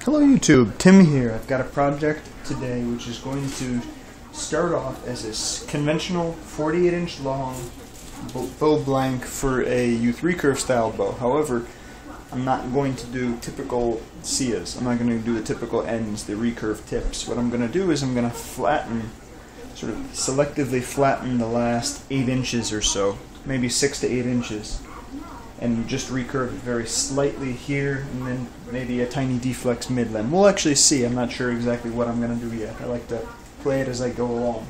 Hello YouTube, Tim here. I've got a project today which is going to start off as a conventional 48-inch long bow blank for a youth recurve style bow. However, I'm not going to do typical siyahs. I'm not going to do the typical ends, the recurve tips. What I'm going to do is I'm going to flatten, sort of selectively flatten the last 8 inches or so, maybe 6 to 8 inches. And just recurve it very slightly here, and then maybe a tiny deflex mid-limb. We'll actually see. I'm not sure exactly what I'm going to do yet. I like to play it as I go along.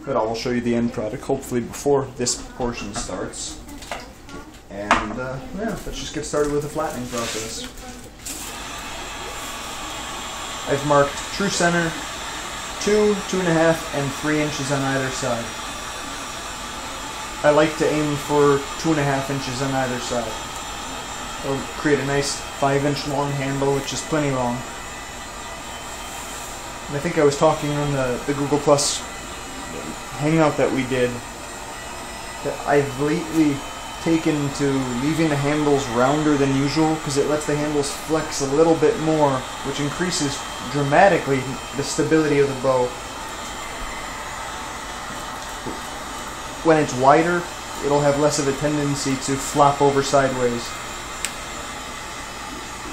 But I will show you the end product, hopefully before this portion starts. And yeah, let's just get started with the flattening process. I've marked true center, 2, 2.5, and 3 inches on either side. I like to aim for 2.5 inches on either side. It'll create a nice 5-inch long handle, which is plenty long. And I think I was talking on the Google Plus hangout that we did, that I've lately taken to leaving the handles rounder than usual, because it lets the handles flex a little bit more, which increases dramatically the stability of the bow. When it's wider, it'll have less of a tendency to flop over sideways.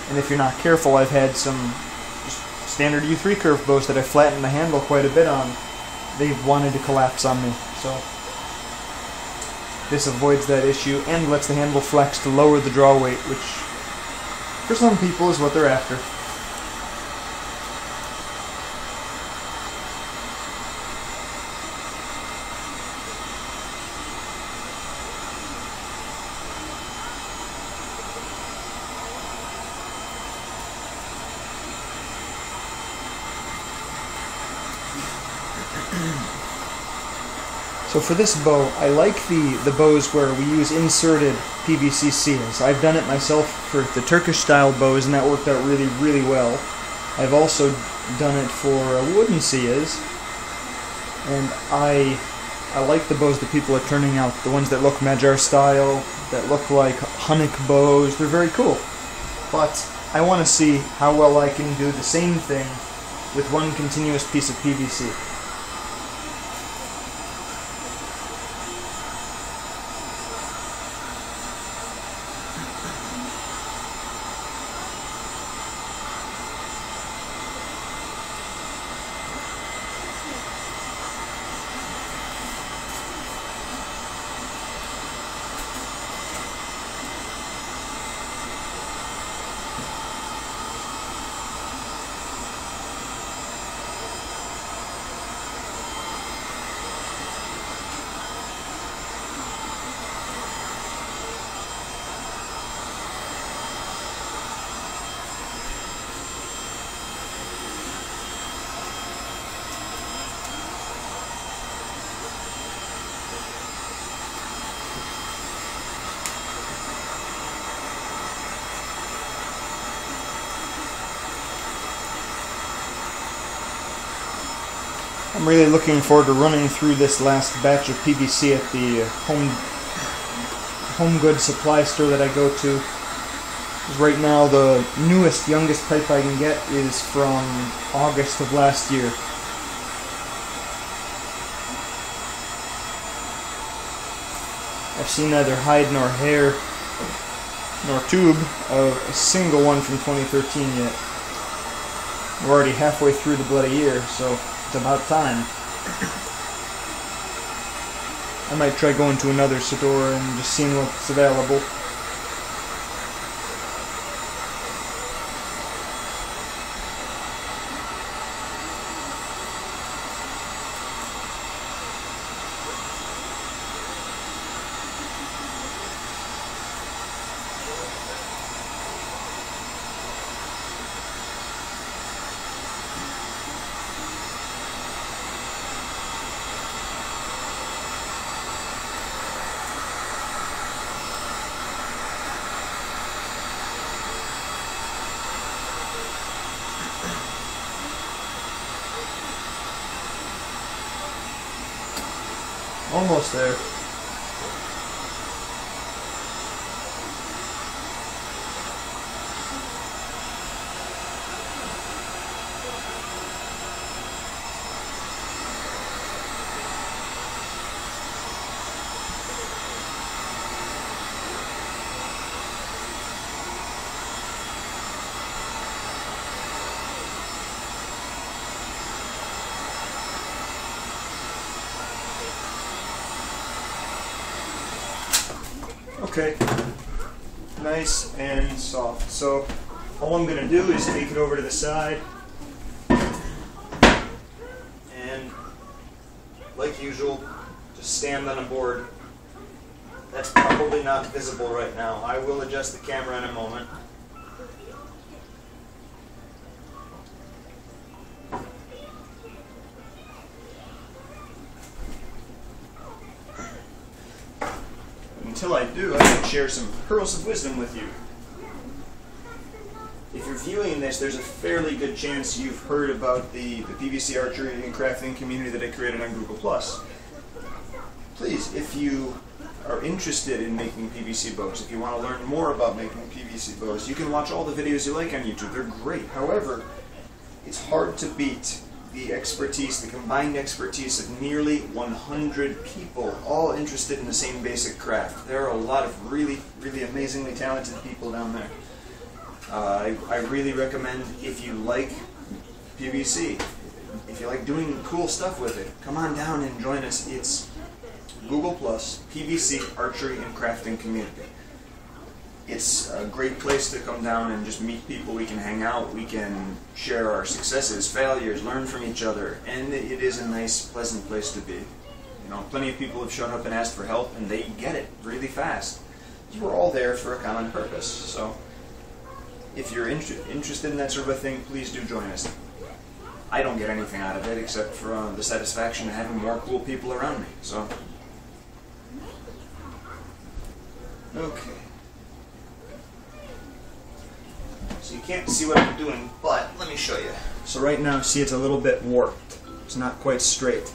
And if you're not careful, I've had some just standard youth recurve bows that I flattened the handle quite a bit on. They've wanted to collapse on me. So this avoids that issue and lets the handle flex to lower the draw weight, which for some people is what they're after. So for this bow, I like the bows where we use inserted PVC siyahs. I've done it myself for the Turkish style bows, and that worked out really, really well. I've also done it for wooden siyahs, and I like the bows that people are turning out, the ones that look Magyar-style, that look like Hunnic bows. They're very cool. But I want to see how well I can do the same thing with one continuous piece of PVC. I'm really looking forward to running through this last batch of PVC at the home goods supply store that I go to. Because right now the newest, youngest pipe I can get is from August of last year. I've seen neither hide nor hair nor tube of a single one from 2013 yet. We're already halfway through the bloody year, so it's about time. I might try going to another store and just seeing what's available. Almost there. Okay, nice and soft. So all I'm going to do is take it over to the side, and like usual, just stand on a board. That's probably not visible right now. I will adjust the camera in a moment. Until I do, I can share some pearls of wisdom with you. If you're viewing this, there's a fairly good chance you've heard about the PVC archery and crafting community that I created on Google+. Please, if you are interested in making PVC bows, if you want to learn more about making PVC bows, you can watch all the videos you like on YouTube. They're great. However, it's hard to beat the expertise, the combined expertise of nearly 100 people, all interested in the same basic craft. There are a lot of really, really amazingly talented people down there. I really recommend, if you like PVC, if you like doing cool stuff with it, come on down and join us. It's Google+ PVC Archery and Crafting Community. It's a great place to come down and just meet people. We can hang out, we can share our successes, failures, learn from each other, and it is a nice, pleasant place to be. You know, plenty of people have shown up and asked for help, and they get it really fast. We're all there for a common purpose, so if you're interested in that sort of a thing, please do join us. I don't get anything out of it except for the satisfaction of having more cool people around me. So, okay. So you can't see what I'm doing, but let me show you. So right now, see, it's a little bit warped. It's not quite straight.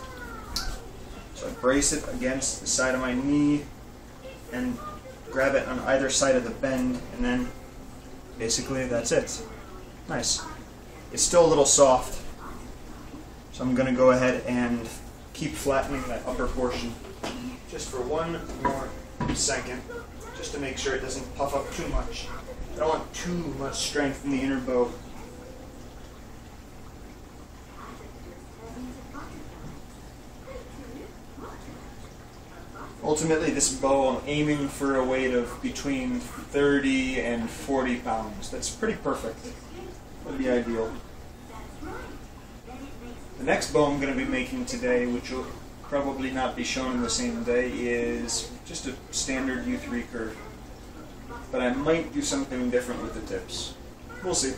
So I brace it against the side of my knee and grab it on either side of the bend, and then basically that's it. Nice. It's still a little soft, so I'm going to go ahead and keep flattening that upper portion just for one more second, just to make sure it doesn't puff up too much. I don't want too much strength in the inner bow. Ultimately, this bow, I'm aiming for a weight of between 30 and 40 pounds. That's pretty perfect. That would be ideal. The next bow I'm going to be making today, which will probably not be shown in the same day, is just a standard U3 curve. But I might do something different with the tips. We'll see.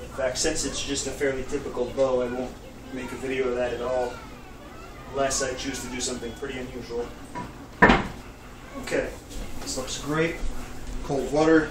In fact, since it's just a fairly typical bow, I won't make a video of that at all, unless I choose to do something pretty unusual. Okay, this looks great. Cold water.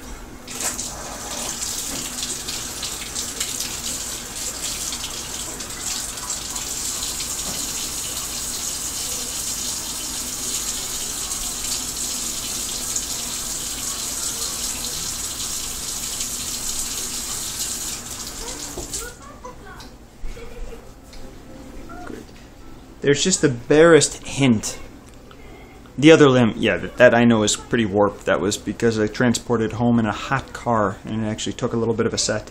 There's just the barest hint. The other limb, yeah, that I know is pretty warped. That was because I transported home in a hot car, and it actually took a little bit of a set.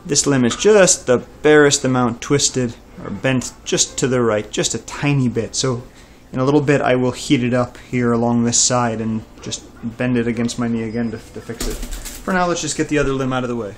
This limb is just the barest amount twisted or bent just to the right, just a tiny bit. So in a little bit I will heat it up here along this side and just bend it against my knee again to fix it. For now, let's just get the other limb out of the way.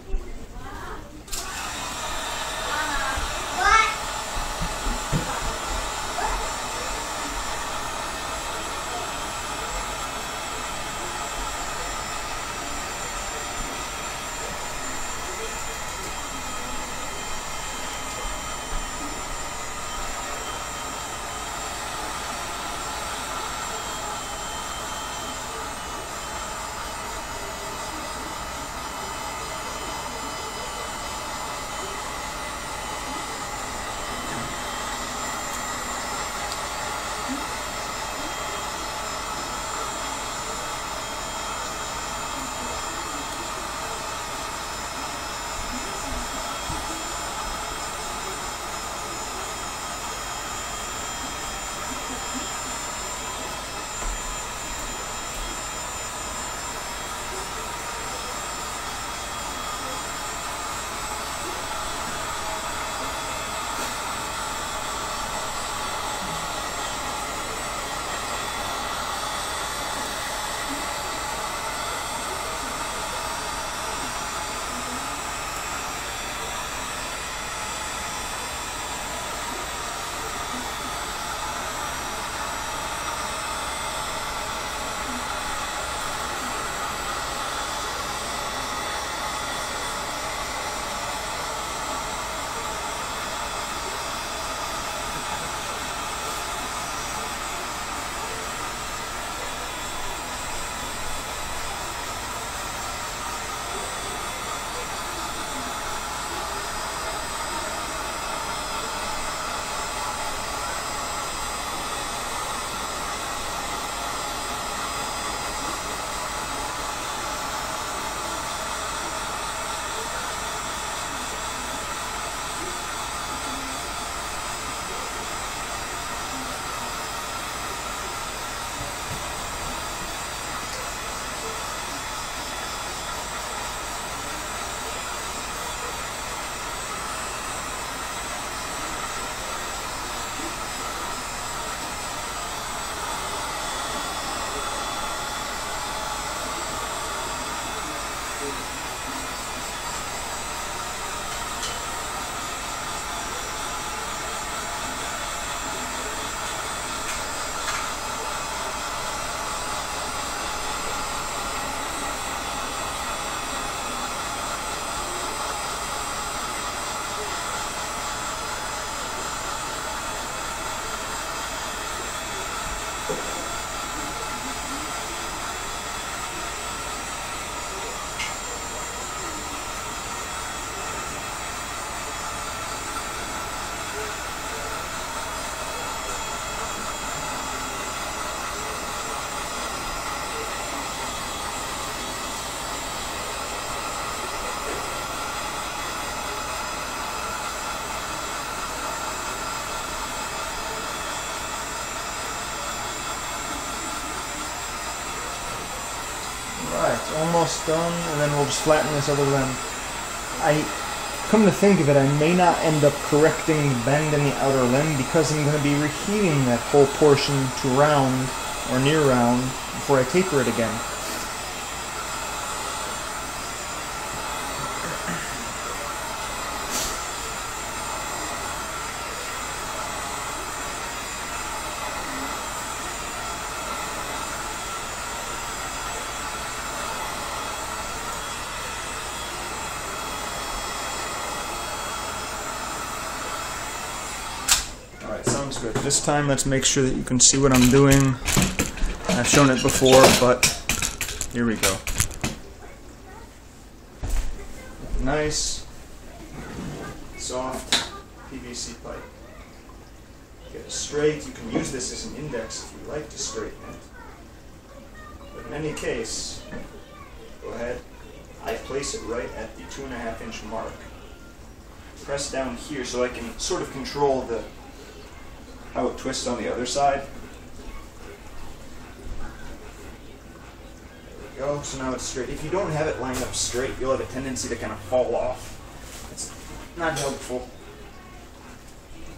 almost done, and then we'll just flatten this other limb. Come to think of it, I may not end up correcting the bend in the outer limb because I'm going to be reheating that whole portion to round or near round before I taper it again. Alright, sounds good. This time let's make sure that you can see what I'm doing. I've shown it before, but here we go. Nice, soft PVC pipe. Get it straight. You can use this as an index if you like to straighten it. But in any case, go ahead. I place it right at the 2.5 inch mark. Press down here so I can sort of control how it twists on the other side. There we go, so now it's straight. If you don't have it lined up straight, you'll have a tendency to kind of fall off. It's not helpful.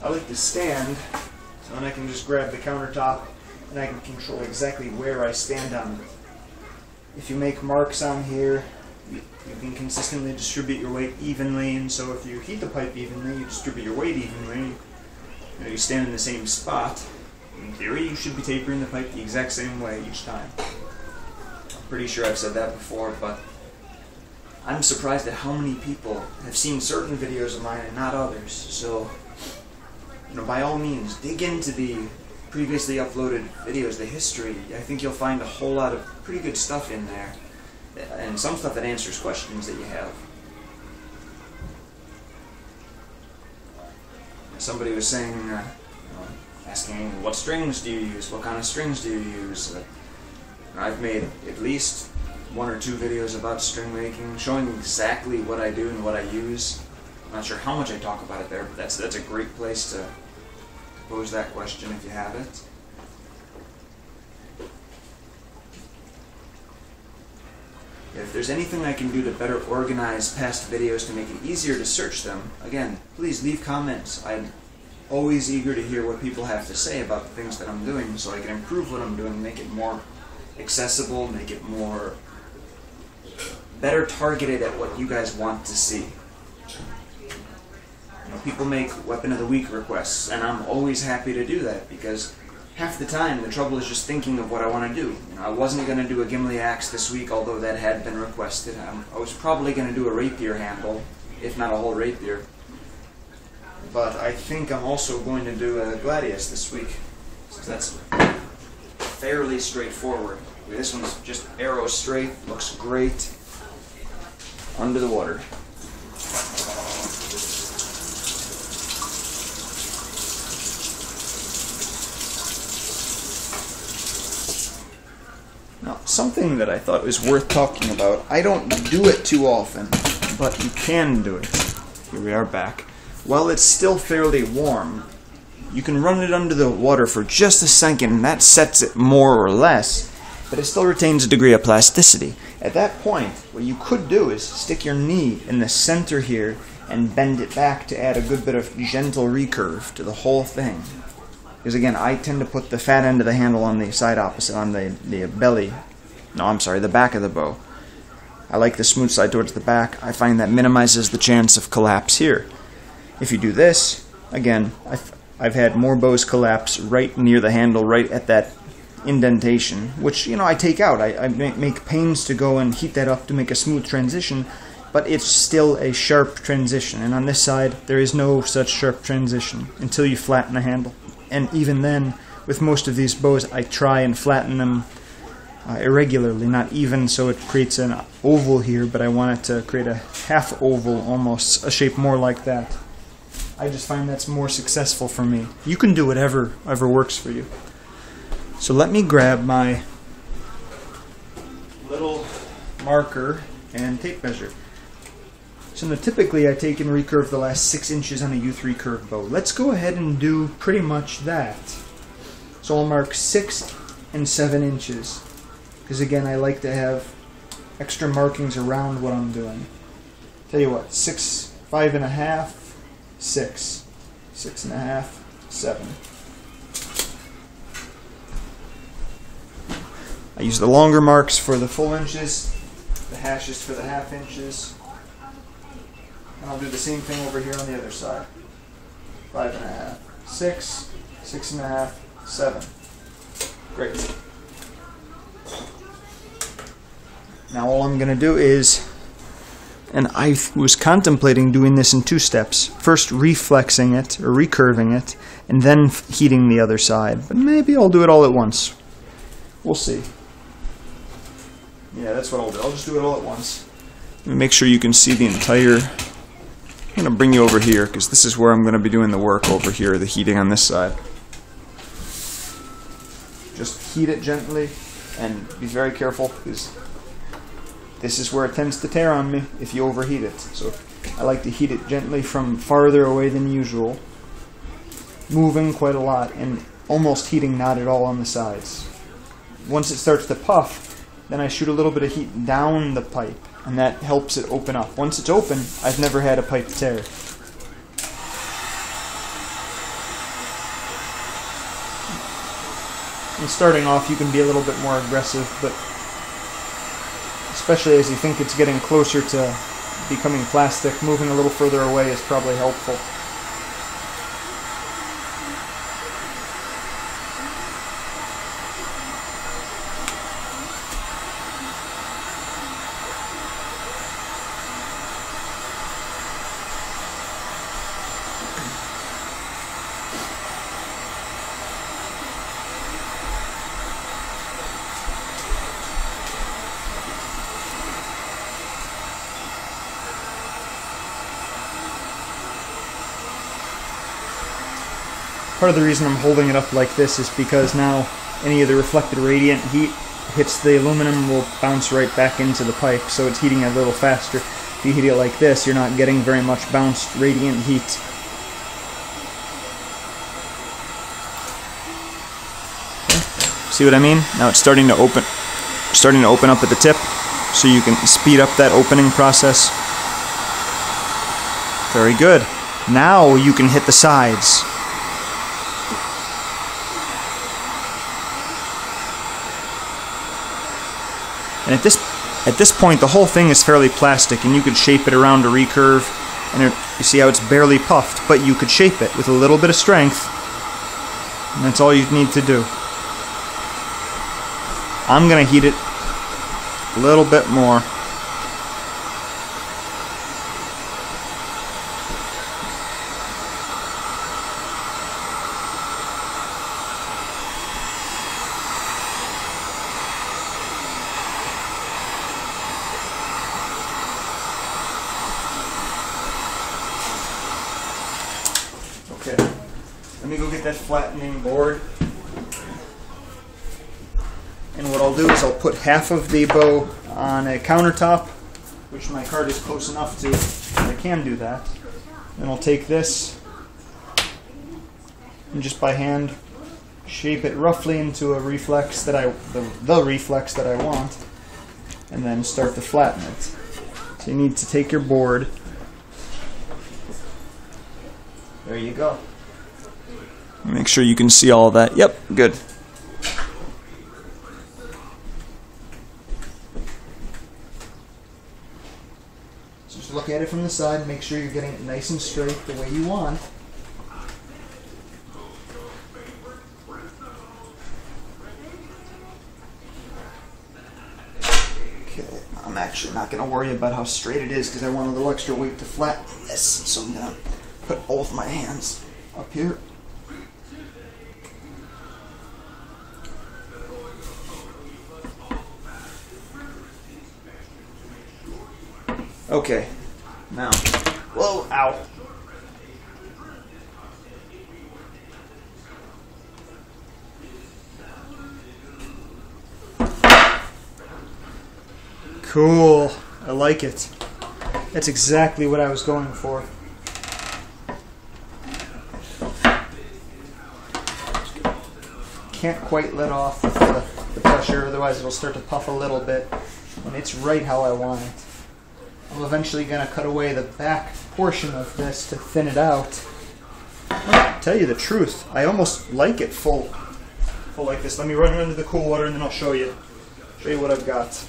I like to stand, so then I can just grab the countertop and I can control exactly where I stand on it. If you make marks on here, you can consistently distribute your weight evenly, and so if you heat the pipe evenly, you distribute your weight evenly. You stand in the same spot. In theory, you should be tapering the pipe the exact same way each time. I'm pretty sure I've said that before, but I'm surprised at how many people have seen certain videos of mine and not others. So, by all means, dig into the previously uploaded videos, the history. I think you'll find a whole lot of pretty good stuff in there, and some stuff that answers questions that you have. Somebody was saying, asking, what strings do you use? What kind of strings do you use? I've made at least 1 or 2 videos about string making, showing exactly what I do and what I use. I'm not sure how much I talk about it there, but that's a great place to pose that question if you have it. If there's anything I can do to better organize past videos to make it easier to search them, again, please leave comments. I'm always eager to hear what people have to say about the things that I'm doing so I can improve what I'm doing, make it more accessible, make it more better targeted at what you guys want to see. People make Weapon of the Week requests, and I'm always happy to do that because half the time the trouble is just thinking of what I want to do. I wasn't going to do a Gimli axe this week, although that had been requested. I was probably going to do a rapier handle, if not a whole rapier. But I think I'm also going to do a gladius this week, since that's fairly straightforward. This one's just arrow straight, looks great under the water. Now, something that I thought was worth talking about, I don't do it too often, but you can do it. Here we are back. While it's still fairly warm, you can run it under the water for just a second, and that sets it more or less, but it still retains a degree of plasticity. At that point, what you could do is stick your knee in the center here and bend it back to add a good bit of gentle recurve to the whole thing. Because again, I tend to put the fat end of the handle on the side opposite, on the belly. No, I'm sorry, the back of the bow. I like the smooth side towards the back. I find that minimizes the chance of collapse here. If you do this, again, I've had more bows collapse right near the handle, right at that indentation, which, I take out. I make pains to go and heat that up to make a smooth transition, but it's still a sharp transition. And on this side, there is no such sharp transition until you flatten the handle. And even then, with most of these bows, I try and flatten them irregularly, not even so it creates an oval here, but I want it to create a half oval, almost a shape more like that. I just find that's more successful for me. You can do whatever works for you. So let me grab my little marker and tape measure. So now typically I take and recurve the last 6 inches on a U3 curve bow. Let's go ahead and do pretty much that. So I'll mark 6 and 7 inches. Because again, I like to have extra markings around what I'm doing. Tell you what, 6, 5.5, 6, 6.5, 7. I use the longer marks for the full inches, the hashes for the half inches, and I'll do the same thing over here on the other side. 5.5, 6, 6.5, 7. Great. Now all I'm going to do is, and I was contemplating doing this in 2 steps. First reflexing it, or recurving it, and then heating the other side. But maybe I'll do it all at once. We'll see. Yeah, that's what I'll do. I'll just do it all at once. Let me make sure you can see the entire... I'm going to bring you over here, because this is where I'm going to be doing the work over here, the heating on this side. Just heat it gently, and be very careful, because this is where it tends to tear on me if you overheat it. So I like to heat it gently from farther away than usual, moving quite a lot, and almost heating not at all on the sides. Once it starts to puff, then I shoot a little bit of heat down the pipe, and that helps it open up. Once it's open, I've never had a pipe tear. And starting off, you can be a little bit more aggressive, but especially as you think it's getting closer to becoming plastic, moving a little further away is probably helpful. Part of the reason I'm holding it up like this is because now any of the reflected radiant heat hits the aluminum will bounce right back into the pipe, so it's heating a little faster. If you heat it like this, you're not getting very much bounced radiant heat. Okay. See what I mean? Now it's starting to open up at the tip, so you can speed up that opening process. Very good. Now you can hit the sides. And at this point, the whole thing is fairly plastic, and you could shape it around a recurve, and you see how it's barely puffed, but you could shape it with a little bit of strength, and that's all you need to do. I'm going to heat it a little bit more. Okay, let me go get that flattening board. And what I'll do is I'll put half of the bow on a countertop, which my cart is close enough to that I can do that. Then I'll take this and just by hand shape it roughly into a reflex that the reflex that I want, and then start to flatten it. So you need to take your board. There you go. Make sure you can see all of that. Yep, good. So just look at it from the side and make sure you're getting it nice and straight the way you want. Okay, I'm actually not going to worry about how straight it is because I want a little extra weight to flatten this. So I'm going to put both my hands up here. Okay, now, whoa, ow. Cool, I like it. That's exactly what I was going for. Can't quite let off the pressure, otherwise it'll start to puff a little bit. and it's right how I want it. I'm eventually going to cut away the back portion of this to thin it out. I'll tell you the truth, I almost like it full like this. Let me run it under the cool water and then I'll show you what I've got.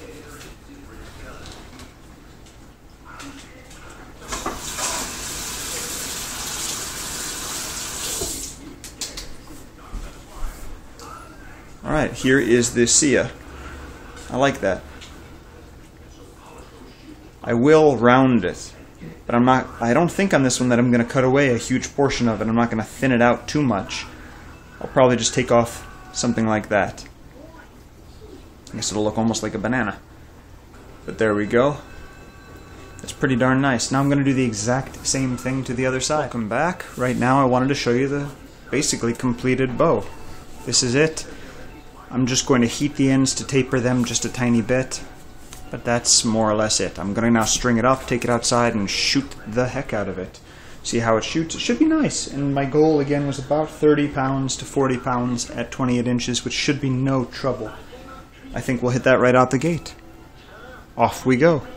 Alright, here is the siyah. I like that. I will round it, but I don't think on this one that I'm going to cut away a huge portion of it. I'm not going to thin it out too much. I'll probably just take off something like that. I guess it'll look almost like a banana. But there we go. It's pretty darn nice. Now I'm going to do the exact same thing to the other side. Welcome back. Right now I wanted to show you the basically completed bow. This is it. I'm just going to heat the ends to taper them just a tiny bit. But that's more or less it. I'm going to now string it up, take it outside, and shoot the heck out of it. See how it shoots? It should be nice. And my goal, again, was about 30 pounds to 40 pounds at 28 inches, which should be no trouble. I think we'll hit that right out the gate. Off we go.